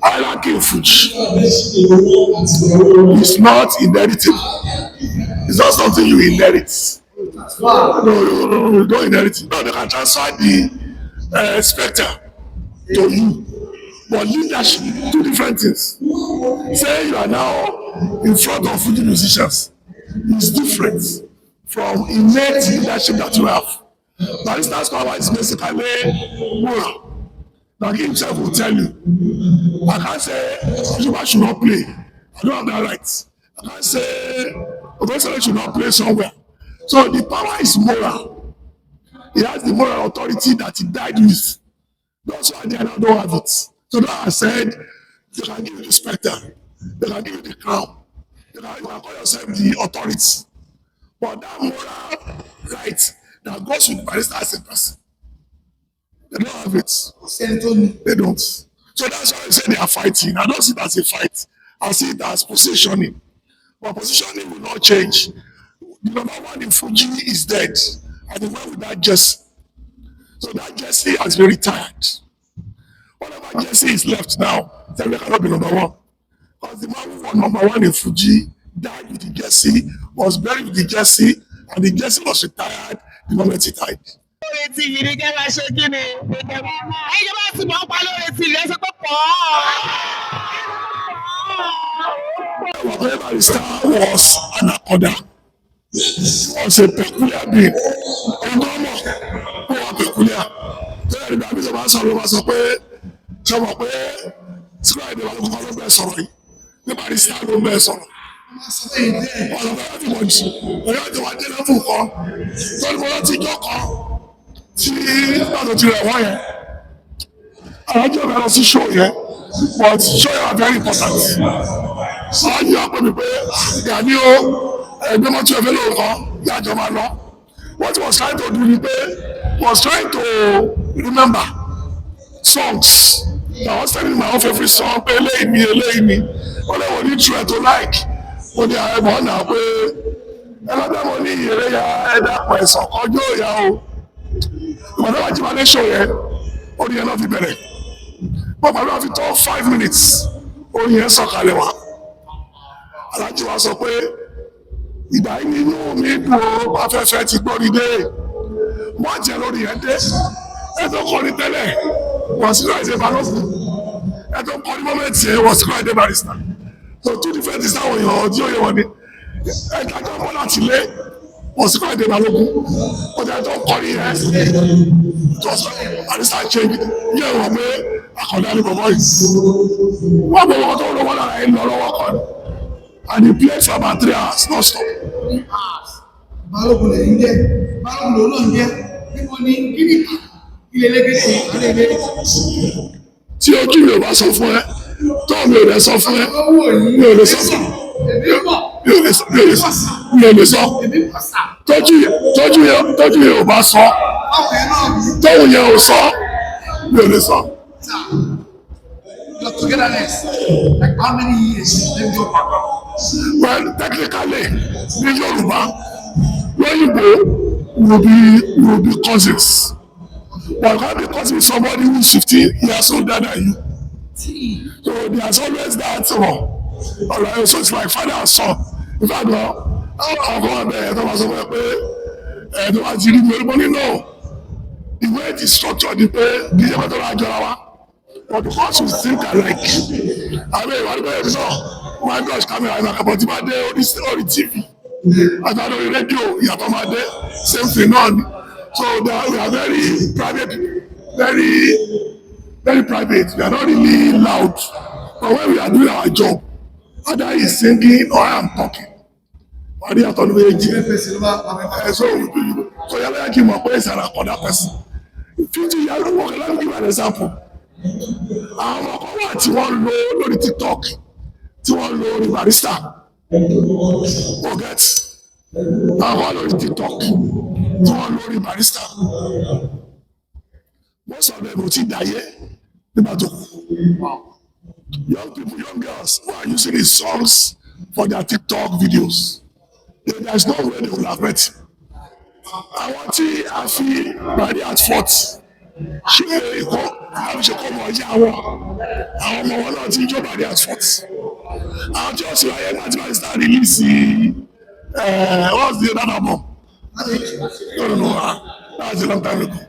I like in Fuji. It's not inheritable. It's not something you inherit. No, you don't inherit it. No, they can transfer the spectre to you. But leadership, two different things. Say you are now in front of Fuji musicians. It's different from innate leadership that you have. Barrister's power is basically moral. Like himself will tell you, I can't say Yoruba should not play. I don't have that right. I can't say Ogbesere should not play somewhere. So the power is moral. He has the moral authority that he died with. That's why they don't have it. So now I said, they can give you the spectre, they can give you the crown, you can call yourself the authority. But that moral right that goes with barrister as a person, they don't have it. They don't. So that's why I say they are fighting. I don't see it as a fight. I see it as positioning. But positioning will not change. The number one in Fuji is dead. And they went with that jersey. So that jersey has been retired. Whatever jersey is left now, then they cannot be number one. Because the man who was number one in Fuji died with the jersey, was buried with the jersey, and the jersey was retired the moment he died. Whatever Barrister was an anaconda, was a peculiar being. Ọgọ́mọ̀ ó wà peculiar. Bẹ́ẹ̀ ni àbí tó bá sọ̀rọ̀ wá sọ pé sọ̀rọ̀ pé Sikiru Ayinde wà lóko ló bẹ̀ sọ̀rọ̀ yìí. Ní Barrister ló bẹ̀ sọ̀rọ̀. Ọ̀rọ̀ bẹ́ẹ̀ ti wọ̀ jù. Ọ̀rọ̀ ti wà dé lẹ́fù kan. Tọ́lú mo rántí ijọ́ kan tí lọ́dọ̀ ti rẹ̀ wọ́n yẹn. Alájọ́ bẹ̀rẹ̀ sí show yẹn. But show yẹn were very important. Alájọ́ wà pè mí pé Gani o ẹgbẹ́ mọ́tò ẹ̀fẹ́ lóòótọ́ yàjọ máa lọ. What he was trying to do ni pé he was trying to remember songs. I was telling my own favorite song pé eléyìí mi ọlẹ́wọ̀n ní true to like. Mo ní ààrẹ náà pé ẹlọ́dẹ̀ mo ní ìyẹrẹ ya ẹ̀dá pọ̀ ẹ̀sán ọjọ́ ìyá o. Ìgbàdá wa jí máa lé show yẹn, orin yẹn náà fi bẹ̀rẹ̀. Wọ́n pàdé wá fi tó 5 minutes, orin yẹn sọ̀kalẹ̀ wá. Alájí wa sọ pé ìgbà yìí nínú mi dùn ó afẹ́fẹ́ ti gbọ́ ní dé. Wọ́n jẹ́ lórí yẹn dé. Ẹ̀tọ́ kọ́ ní tẹ́lẹ̀, wọ́n Sikiru Ayinde Barrister. Ẹ̀tọ́ kọ́ ní mọ́mẹ́ntì ẹ̀ wọ́n Sikiru Ayinde Barrister. So two different things táwọn èèyàn ọdí òye wọn ni. Ẹ̀ka tó mọ́ láti lé wọ́n Sikiru Ayinde Barrister. Ọjà tó kọ́ ní ẹ̀ Barrister change yẹ wọ́n pé àkọ́dá ní bọ̀bọ̀ yìí. Wọ́n bọ̀ wọ́n tó lọ́wọ́ lára ẹ̀ lọ lọ́wọ́ kan. And he played for about 3 hours, non stop. Balógun lè ń jẹ́, Balógun ló ń jẹ́, níbo ni kíríkà ilé lẹ́gẹ̀dẹ̀ àlẹ́lẹ́. Tí ojú mi ò bá sọ fún ẹ, tó mi ò lè sọ fún ẹ, mi ò lè sọ fún ẹ. Mi ò lè sọ. Tójú yẹn ò bá sọ, tóun yẹn ò sọ, mi ò lè sọ. Your togetherness, like how many years dem go back? Well, technically, in Yoruba, Yoruba will be cousins. But you can't be cousins with somebody who is 15 years older than you. So there's always that. Alright, so it's like father and son. In fact, I'll go there. No. The way it is structured, but because you think alike, I mean, my gosh, camera is like about my day on TV. I thought on the radio, same thing on. So we are very private, very private. We are not really loud. But when we are doing our job, either he is singing or I am talking. So you're like him up as another person. 50 years ago, let me give you an example. Àwọn ọkọ̀ wà tí wọ́n lò lórí TikTok tí wọ́n lò lórí Barrister forget àwọn lórí TikTok tí wọ́n lò lórí Barrister most of them ò tí dáyé nígbà tó kù. Young people, young girls who are using his songs for their TikTok videos, there is no way they will have met him. àwọn tí a fi bàrí at fort ṣe ìkọ́ àwọn ṣe kọ́ ọmọ ọjà àwọn ọmọ wọn náà ti ń jó bàrí at fort àwọn tí wọ́n sì wáyé láti Barrister release what's the other album that's a long time ago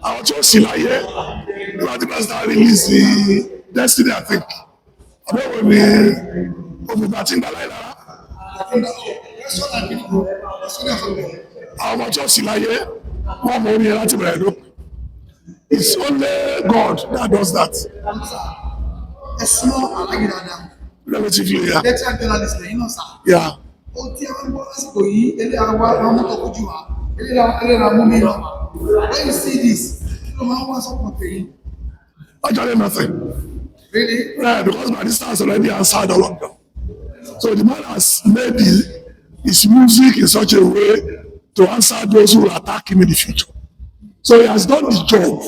àwọn tí wọ́n sì láyé láti Barrister release Destiny I think àbẹ̀wò ni òfìgbà tí ń gbà láyé lára àwọn ọmọ tí wọ́n sì láyé wọ́n mọ orí ẹ láti bẹ̀rẹ̀ lópin. It's only God that does that. Relatively, yeah. Yeah. When you see this, Actually, nothing. really? Yeah, because Barrister has already answered all of them. So the man has made his music in such a way to answer those who will attack him in the future. So he has done the job.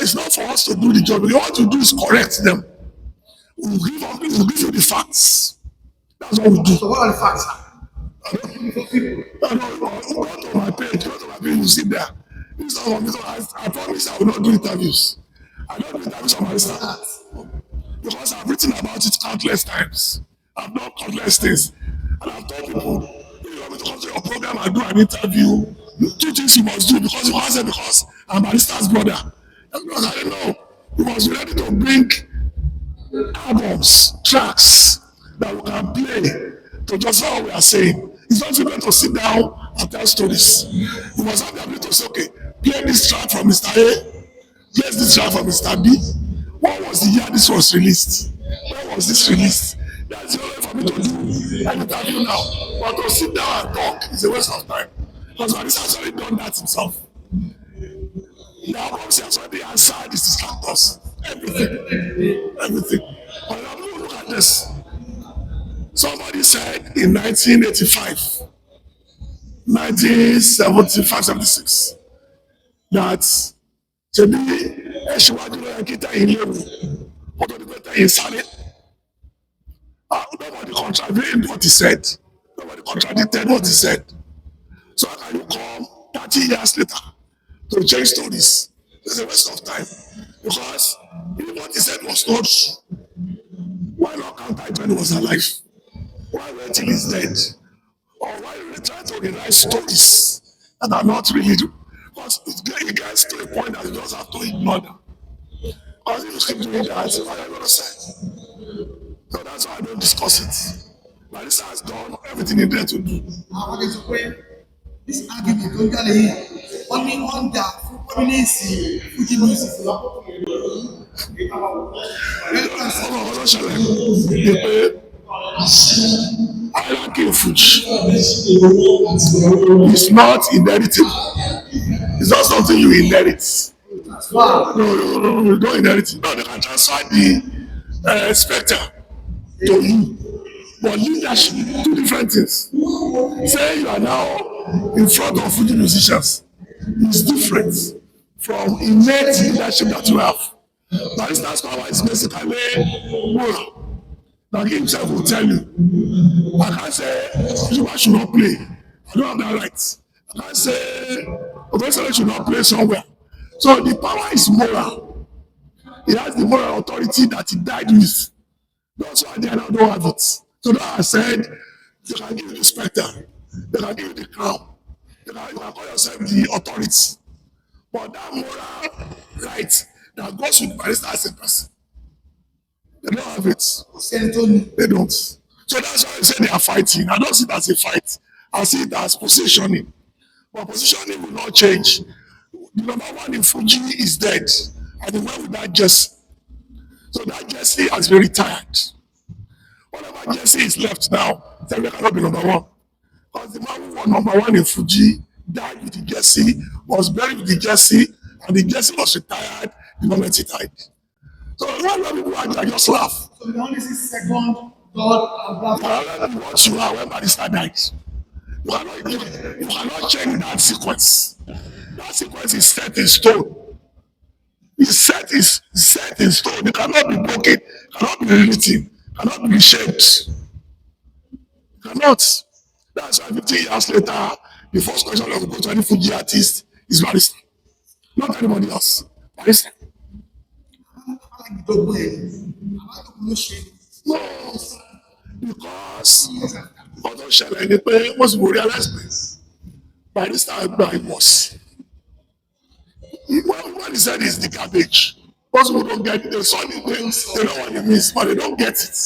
It's not for us to do the job. What we want to do is correct them. We'll give you the facts. That's what we do. So what are the facts? Go to my page, you see there. I promise I will not do interviews. I don't do interviews on my start. Because I've written about it countless times. I've done countless things. And I've told people, if you want me to come to your program and do an interview, two things you must do because you can't say because I'm Barrister's brother. That's because I don't know. You must be ready to bring albums, tracks that we can play to justify what we are saying. It's not even to sit down and tell stories. You must have the ability to say, okay, play this track from Mr. A, play this track from Mr. B. What was the year this was released? When was this released? That's the only way for me to do an interview now. But to sit down and talk is a waste of time. Because Barrister has already done that himself. The albums he has already answered his distractors. Everything. But now look at this. Somebody said in 1985, 1975, 76, that ṣebí ẹ̀ṣíwájú ló yẹ kí tẹ̀yìn léwu kó tó di pé tẹ̀yìn sáré. Nobody contravened what he said. Nobody contradicted what he said. So how can you come 30 years later to change stories? It's a waste of time. Because even what he said was not true. Why not counter it when he was alive? Why wait till he's dead? Or why really try to rewrite stories that are not really true? Because it gets to a point that you just have to ignore them. Because if you keep doing that, what are you going to say? So that's why I don't discuss it. Barrister has done everything he did to do. This argument tó ń jáde yìí wọ́n ní wọ́n dà fún prominence Fuji music lọ. Ọlọ́run ṣẹlẹ̀ ní pé hierarchy Fuji is not inheritable. It's not something you inherit. No, you don't inherit it. No, they can transfer the spectre to you. But leadership, two different things. Say you are now in front of Fuji musicians. It's different from innate leadership that you have. Barrister's power is basically moral. Now he himself will tell you, I can't say you should not play. I don't have that right. I can't say Obeseleke should not play somewhere. So the power is moral. He has the moral authority that he died with. That's why they now don't have it. So that I said, they can give you the spectre, they can give you the crown, you can call yourself the authority. But that moral right that goes with Barrister as a person, they don't have it. They don't. So that's why I say they are fighting. I don't see it as a fight. I see it as positioning. But positioning will not change. The number one in Fuji is dead. And they went with that jersey. So that jersey has been retired. Whatever jersey is left now, then we cannot be number one. Because the man who won number one in Fuji died with the jersey, was buried with the jersey, and the jersey was retired the moment he died. So a lot of people are just laugh. So the only second, third, and last. What you are when Barrister died. You cannot change that sequence. That sequence is set in stone. It's set in stone. It cannot be broken, cannot be rewritten, cannot be reshaped. Cannot. That's why 15 years later, The first question of go to any Fuji artist is Barrister, not anybody else. Barrister. alágbèdọ́gbọ̀n ẹ̀ àwọn àtọkùn ló ṣe No, because ọdún ṣẹlẹ̀ ni pé most people realize pé Barrister gba ìmọ̀sí. When he said it's the garbage, most people don't get it. They saw it, they know what it means, but they don't get it.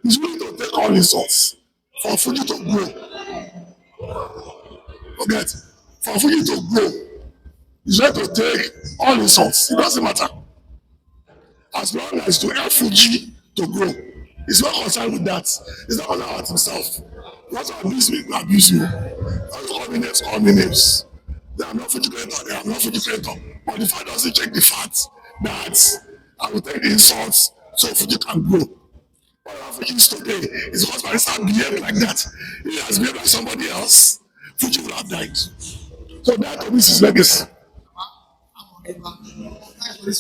He's willing to take all insults for Fuji to grow. Forget, for Fuji to grow, he's ready to take all insults. It doesn't matter. As long as to help Fuji to grow. He's not concerned with that. He's not concerned about himself. Not to abuse me, abuse you. Not to call me names. They are not Fuji creator, they are not Fuji creator. But the fact doesn't check the fact that I will take the insults so Fuji can grow. What Fuji is today is because Barrister behaved like that. He has behaved like somebody else. Fuji will have died. So that to me is his legacy. àwọn ọ̀rẹ́ wa láìpẹ́